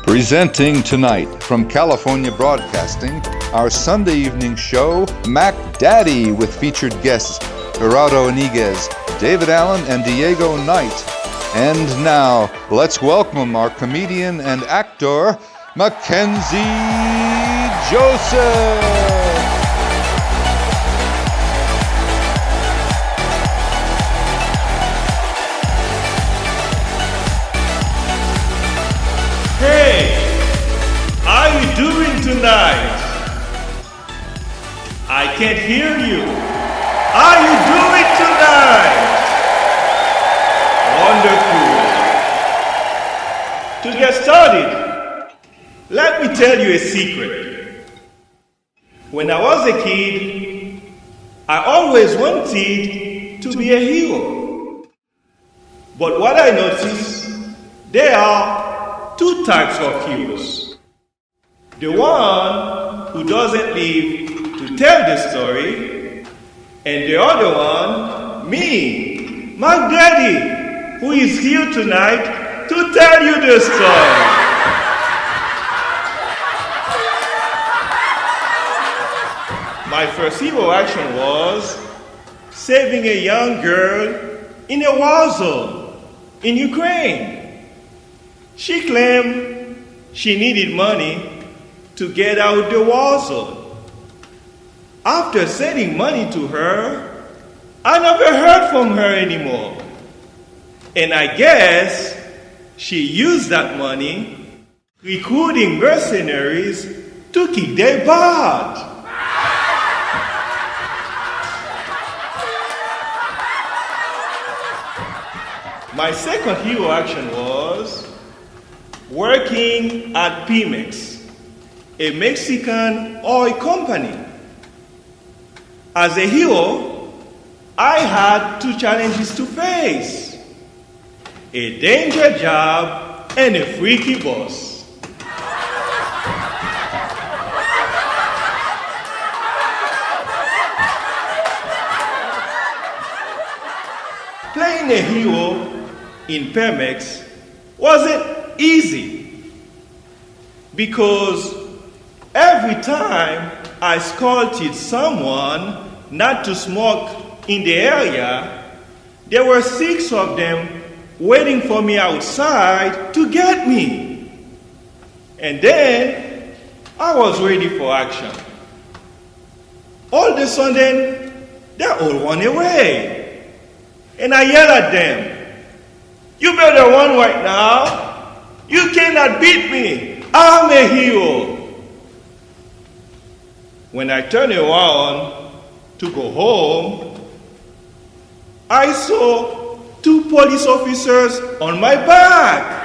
Presenting tonight from California Broadcasting, our Sunday evening show, Mack Daddy, with featured guests Gerardo Iniguez, David Allen, and Diego Knight. And now, let's welcome our comedian and actor, Mackenzie Joseph. Hey, how are you doing tonight? I can't hear you. How are you doing tonight? Wonderful. To get started, let me tell you a secret. When I was a kid, I always wanted to be a hero. But what I noticed, there are two types of heroes. The one who doesn't live to tell the story, and the other one, me, Mack Daddy, who is here tonight to tell you the story. My first hero action was saving a young girl in a war zone in Ukraine. She claimed she needed money to get out the war zone. After sending money to her, I never heard from her anymore. And I guess she used that money recruiting mercenaries to kick their butt. My second hero action was working at Pemex, a Mexican oil company. As a hero, I had two challenges to face: a danger job and a freaky boss. Playing a hero in Pemex wasn't easy, because every time I scolded someone not to smoke in the area, there were 6 of them waiting for me outside to get me. And then I was ready for action. All of a sudden, they all run away. And I yelled at them, "You better run right now. You cannot beat me. I'm a hero." When I turned around to go home, I saw 2 police officers on my back.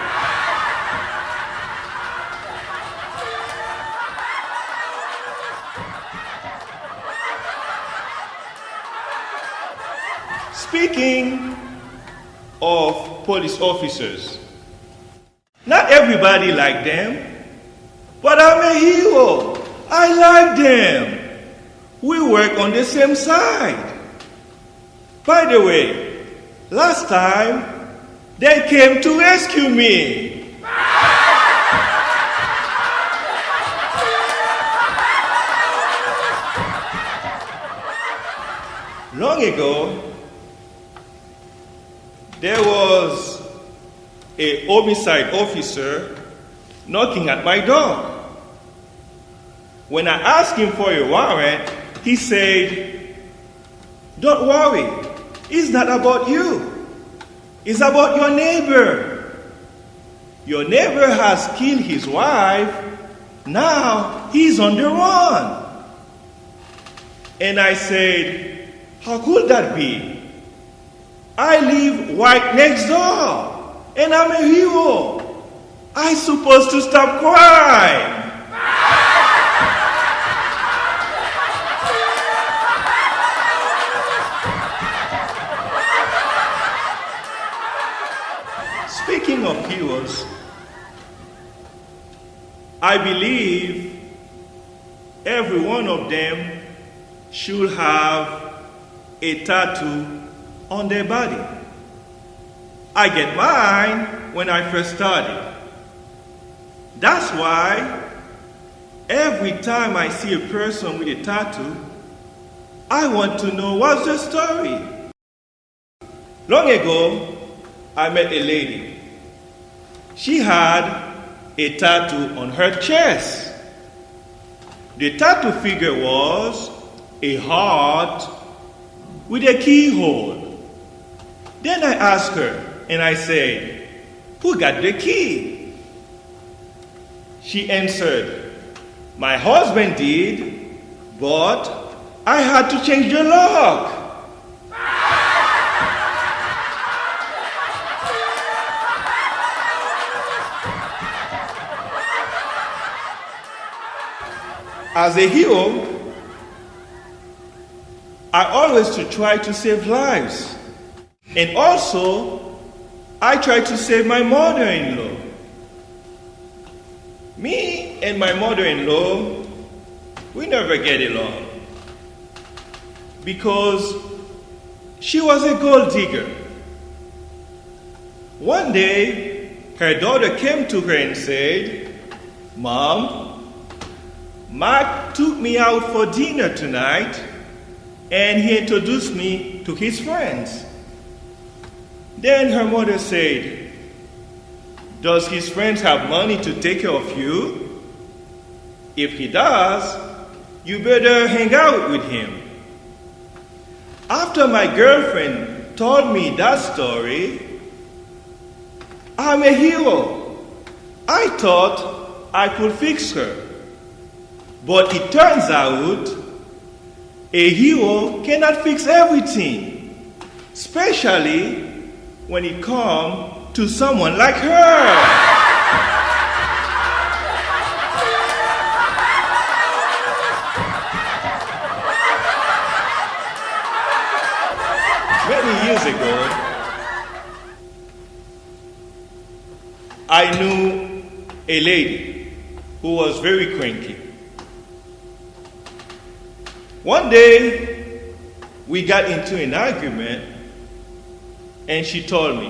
Speaking of police officers, not everybody like them, but I'm a hero. I like them. We work on the same side. By the way, last time, they came to rescue me. Long ago, there was a homicide officer knocking at my door. When I asked him for a warrant, he said, "Don't worry, it's not about you. It's about your neighbor. Your neighbor has killed his wife. Now he's on the run." And I said, "How could that be? I live right next door, and I'm a hero. I'm supposed to stop crime." Speaking of heroes, I believe every one of them should have a tattoo on their body. I get mine when I first started. That's why every time I see a person with a tattoo, I want to know what's the story. Long ago, I met a lady. She had a tattoo on her chest. The tattoo figure was a heart with a keyhole. Then I asked her and I said, "Who got the key?" She answered, "My husband did, but I had to change the lock." As a hero, I always try to save lives. And also, I try to save my mother-in-law. Me and my mother-in-law, we never get along. Because she was a gold digger. One day, her daughter came to her and said, "Mom, Mack took me out for dinner tonight, and he introduced me to his friends." Then her mother said, "Does his friends have money to take care of you? If he does, you better hang out with him." After my girlfriend told me that story, I'm a hero. I thought I could fix her. But it turns out a hero cannot fix everything, especially when it comes to someone like her. Many years ago, I knew a lady who was very cranky. One day, we got into an argument, and she told me,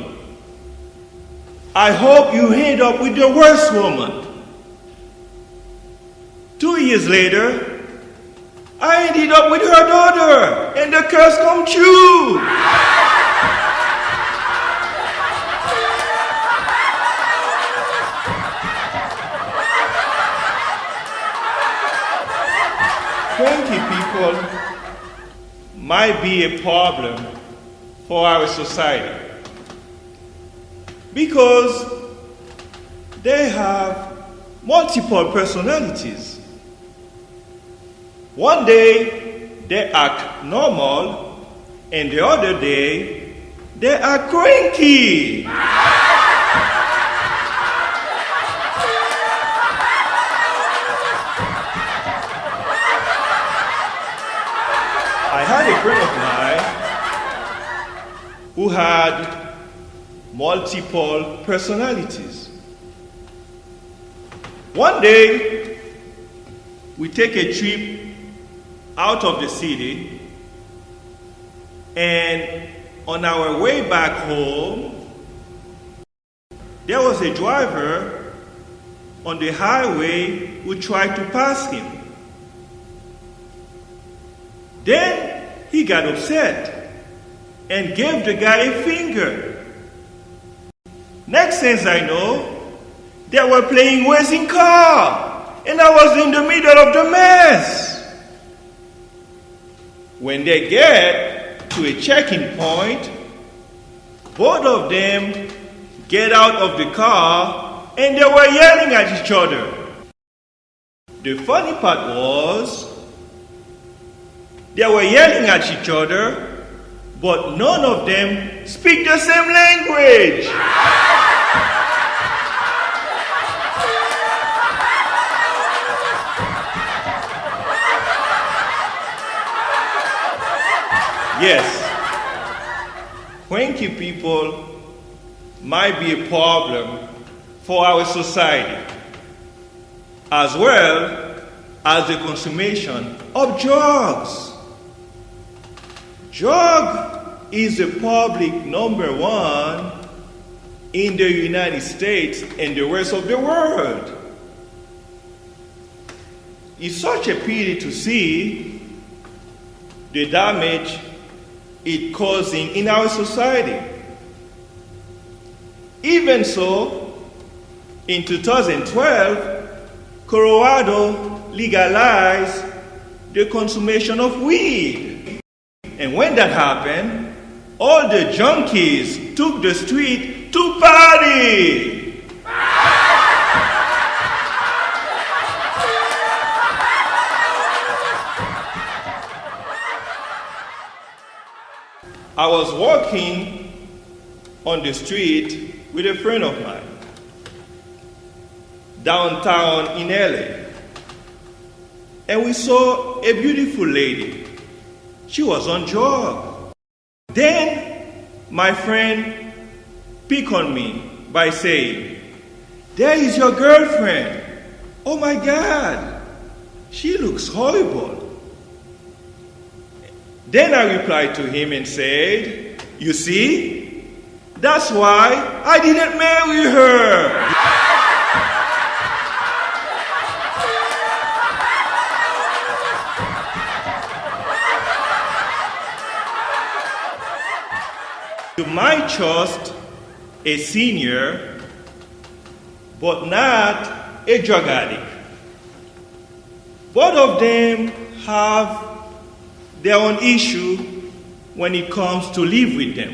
"I hope you end up with the worst woman." 2 years later, I ended up with her daughter, and the curse come true. Cranky people might be a problem for our society because they have multiple personalities. One day they act normal, and the other day they are cranky. I had a friend of mine who had multiple personalities. One day, we take a trip out of the city, and on our way back home, there was a driver on the highway who tried to pass him. Then he got upset and gave the guy a finger. Next thing I know, they were playing racing car, and I was in the middle of the mess. When they get to a checking point, both of them get out of the car, and they were yelling at each other. The funny part was, they were yelling at each other, but none of them speak the same language. Yes, cranky people might be a problem for our society, as well as the consummation of drugs. Drug is the public #1 in the United States and the rest of the world. It's such a pity to see the damage it causing in our society. Even so, in 2012, Colorado legalized the consummation of weed. And when that happened, all the junkies took the street to party. I was walking on the street with a friend of mine downtown in LA, and we saw a beautiful lady. She was on drug. Then my friend picked on me by saying, "There is your girlfriend. Oh my God, she looks horrible." Then I replied to him and said, "You see, that's why I didn't marry her." You might trust a senior, but not a drug addict. Both of them have their own issue when it comes to live with them.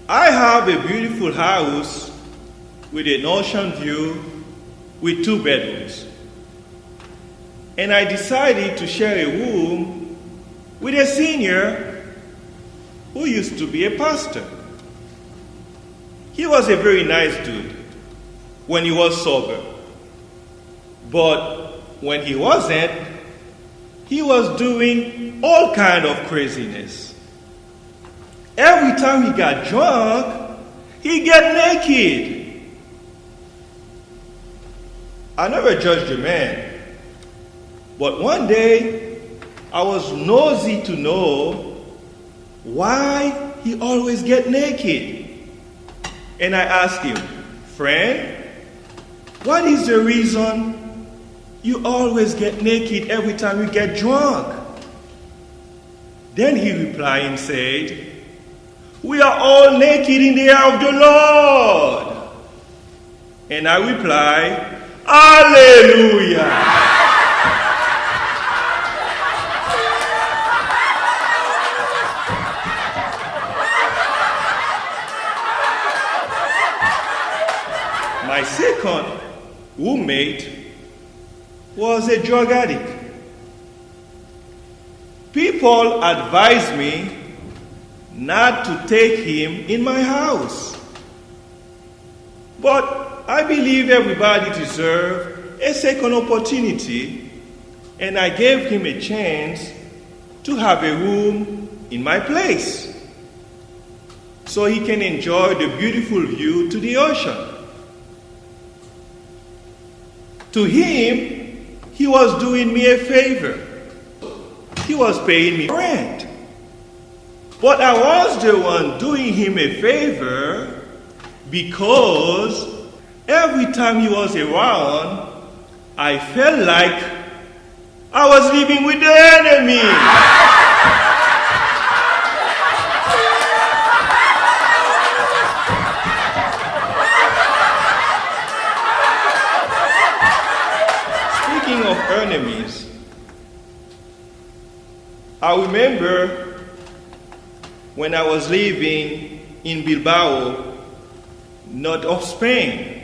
I have a beautiful house with an ocean view with 2 bedrooms. And I decided to share a room with a senior who used to be a pastor. He was a very nice dude when he was sober. But when he wasn't, he was doing all kind of craziness. Every time he got drunk, he got naked. I never judged the man, but one day I was nosy to know why he always get naked. And I asked him, "Friend, what is the reason you always get naked every time you get drunk?" Then he replied and said, "We are all naked in the eye of the Lord." And I replied, "Hallelujah." My second roommate was a drug addict. People advised me not to take him in my house. But I believe everybody deserves a second opportunity, and I gave him a chance to have a room in my place so he can enjoy the beautiful view to the ocean. To him, he was doing me a favor. He was paying me rent. But I was the one doing him a favor because every time he was around, I felt like I was living with the enemy. Speaking of enemies, I remember when I was living in Bilbao, north of Spain.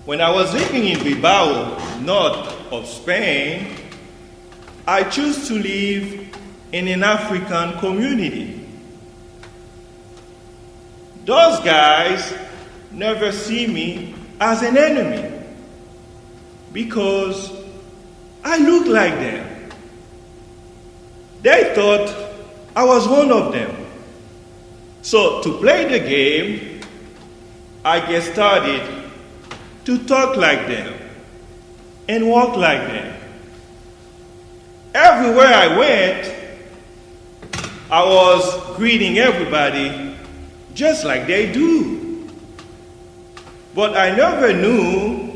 When I was living in Bilbao, north of Spain, I chose to live in an African community. Those guys never see me as an enemy because I look like them. They thought I was one of them. So to play the game, I get started to talk like them and walk like them. Everywhere I went, I was greeting everybody just like they do. But I never knew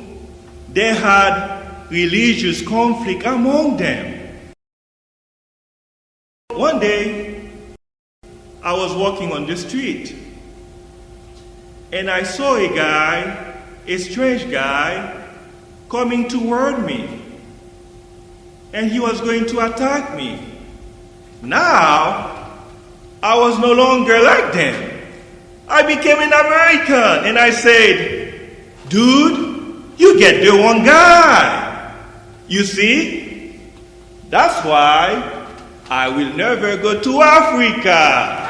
they had religious conflict among them. One day, I was walking on the street, and I saw a strange guy, coming toward me, and he was going to attack me. Now, I was no longer like them. I became an American, and I said, dude, you get the wrong guy. You see, that's why I will never go to Africa.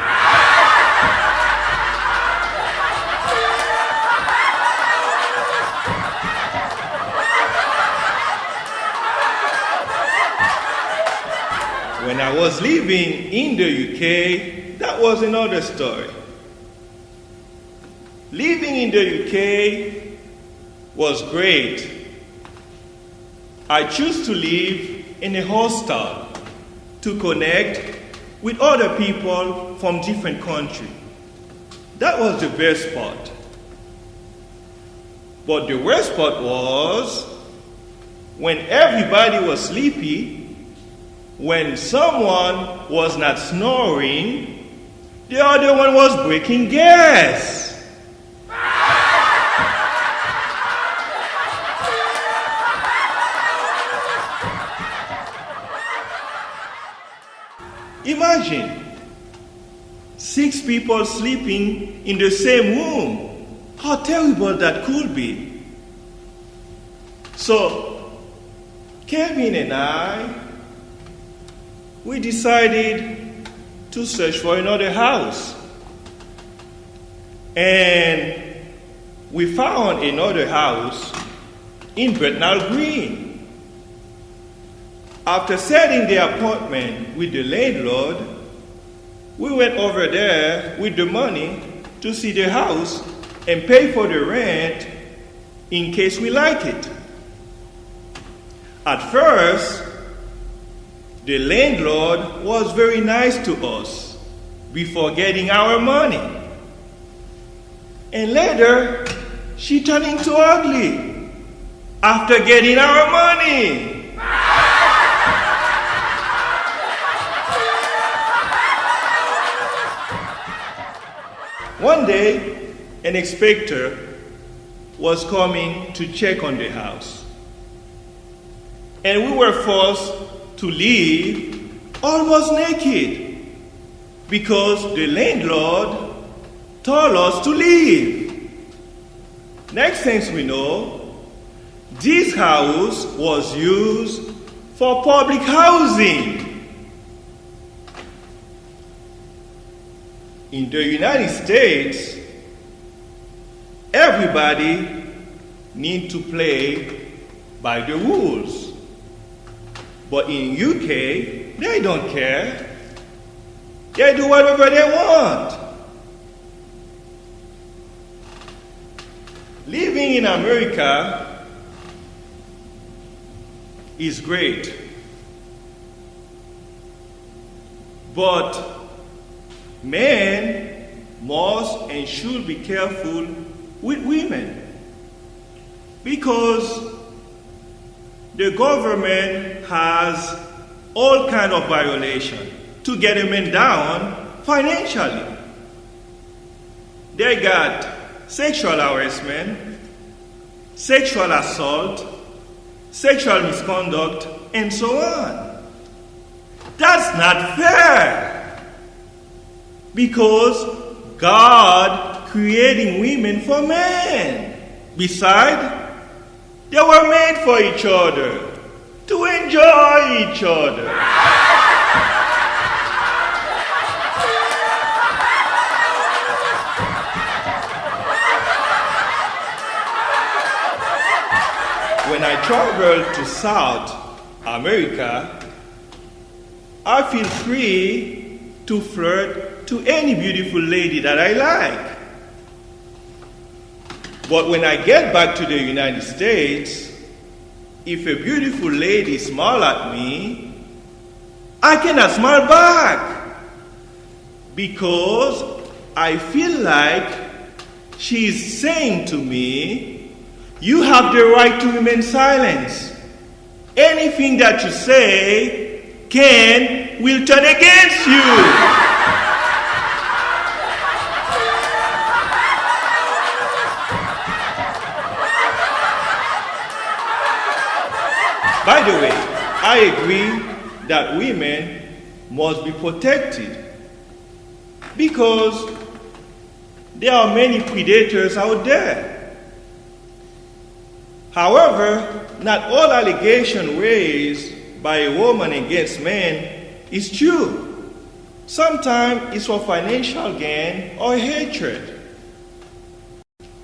When I was living in the UK, that was another story. Living in the UK was great. I chose to live in a hostel to connect with other people from different countries. That was the best part. But the worst part was when everybody was sleepy, when someone was not snoring, the other one was breaking gas. Imagine 6 people sleeping in the same room. How terrible that could be. So, Kevin and I, we decided to search for another house. And we found another house in Bethnal Green. After setting the appointment with the landlord, we went over there with the money to see the house and pay for the rent in case we like it. At first, the landlord was very nice to us before getting our money. And later, she turned into ugly after getting our money. One day, an inspector was coming to check on the house. And we were forced to leave almost naked because the landlord told us to leave. Next thing we know, this house was used for public housing. In the United States, everybody needs to play by the rules. But in UK, they don't care. They do whatever they want. Living in America is great. But men must and should be careful with women because the government has all kind of violation to get a man down financially. They got sexual harassment, sexual assault, sexual misconduct, and so on. That's not fair. Because God creating women for men. Besides, they were made for each other, to enjoy each other. When I travel to South America, I feel free to flirt to any beautiful lady that I like. But when I get back to the United States, if a beautiful lady smiles at me, I cannot smile back because I feel like she's saying to me, You have the right to remain silent. Anything that you say will turn against you. By the way, I agree that women must be protected because there are many predators out there. However, not all allegation raised by a woman against men is true. Sometimes it's for financial gain or hatred.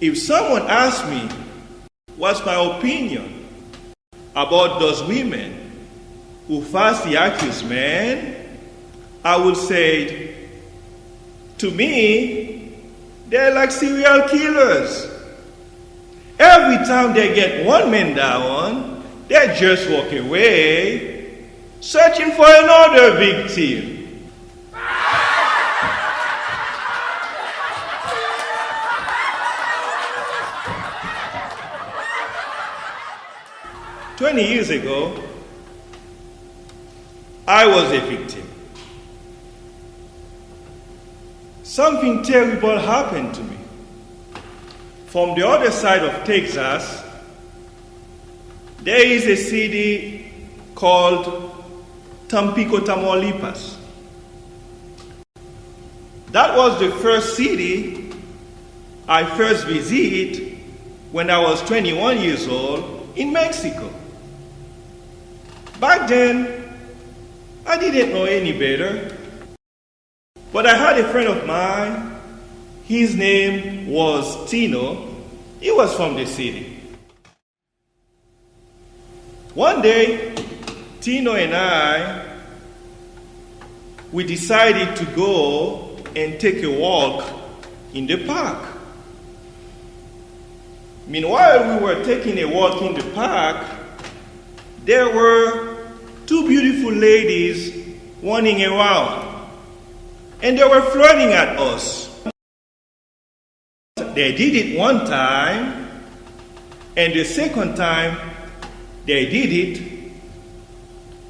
If someone asks me what's my opinion about those women who falsely accuse men, I would say, to me, they're like serial killers. Every time they get one man down, they just walk away, searching for another victim. 20 years ago, I was a victim. Something terrible happened to me. From the other side of Texas, there is a city called Tampico, Tamaulipas. That was the first city I first visited when I was 21 years old in Mexico. Back then, I didn't know any better, but I had a friend of mine. His name was Tino. He was from the city. One day, Tino and we decided to go and take a walk in the park. Meanwhile, we were taking a walk in the park. There were two beautiful ladies running around, and they were flirting at us. They did it one time, and the second time they did it,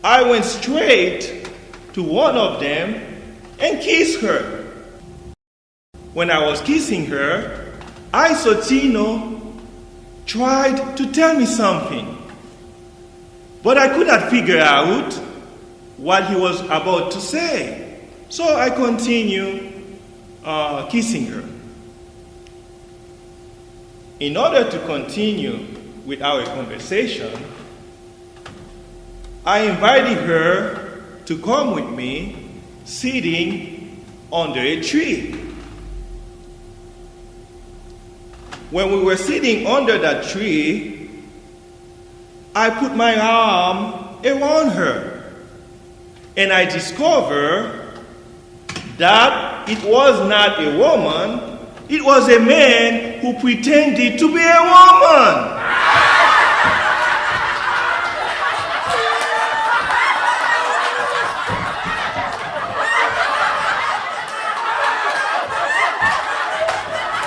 I went straight to one of them and kissed her. When I was kissing her, I saw Tino tried to tell me something, but I could not figure out what he was about to say. So I continued kissing her. In order to continue with our conversation, I invited her to come with me sitting under a tree. When we were sitting under that tree, I put my arm around her, and I discovered that it was not a woman. It was a man who pretended to be a woman.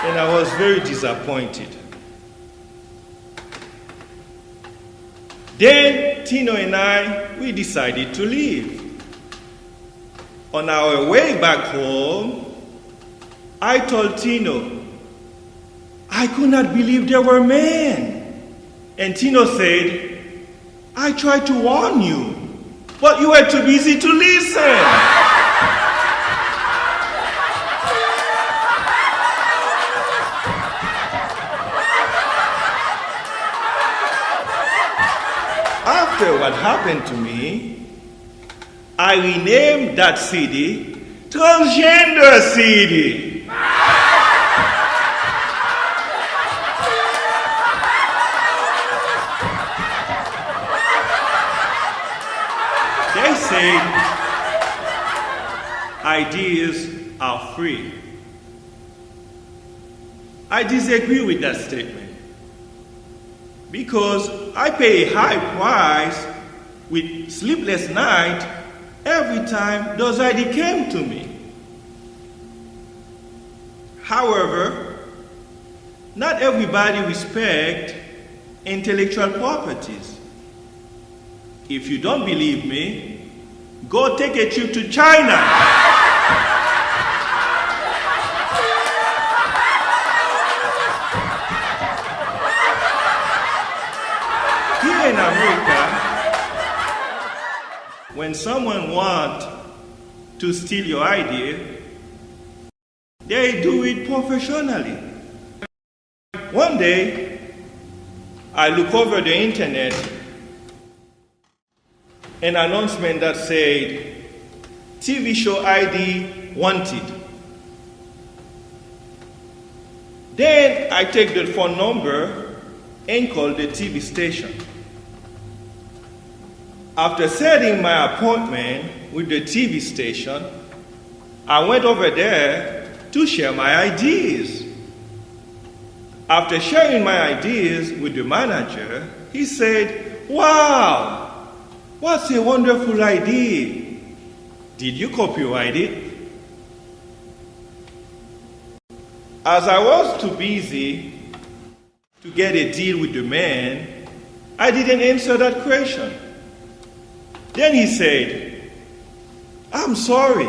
And I was very disappointed. Then Tino and we decided to leave. On our way back home, I told Tino, I could not believe there were men. And Tino said, I tried to warn you, but you were too busy to listen. After what happened to me, I renamed that city Transgender City. They say ideas are free. I disagree with that statement because I pay a high price with sleepless nights every time those ideas came to me. However, not everybody respects intellectual properties. If you don't believe me, go take a trip to China. Here in America, when someone wants to steal your idea, they do it professionally. One day, I look over the internet, an announcement that said, TV show ID wanted. Then I take the phone number and call the TV station. After setting my appointment with the TV station, I went over there to share my ideas. After sharing my ideas with the manager, he said, "Wow, what's a wonderful idea. Did you copyright it?" As I was too busy to get a deal with the man, I didn't answer that question. Then he said, "I'm sorry.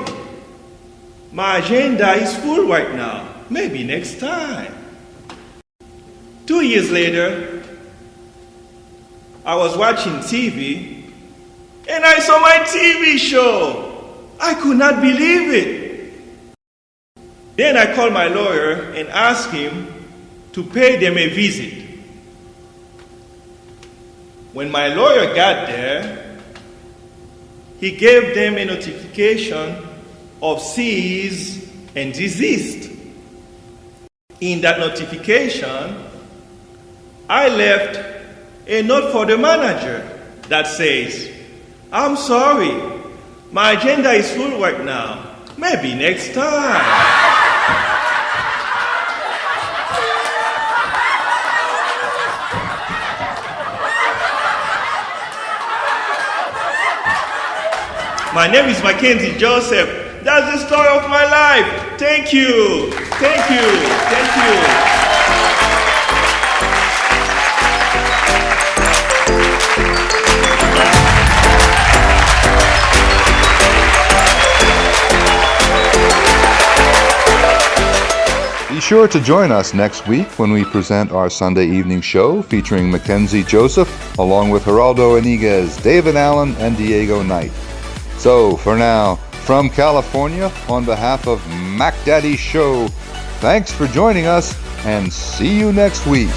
My agenda is full right now. Maybe next time." 2 years later, I was watching TV and I saw my TV show. I could not believe it. Then I called my lawyer and asked him to pay them a visit. When my lawyer got there, he gave them a notification of cease and desist. In that notification, I left a note for the manager that says, "I'm sorry, my agenda is full right now. Maybe next time." My name is Mackenzie Joseph. That's the story of my life. Thank you. Thank you. Thank you. Be sure to join us next week when we present our Sunday evening show featuring Mackenzie Joseph along with Geraldo Iniguez, David Allen, and Diego Knight. So, for now, from California, on behalf of Mack Daddy's Show, thanks for joining us and see you next week.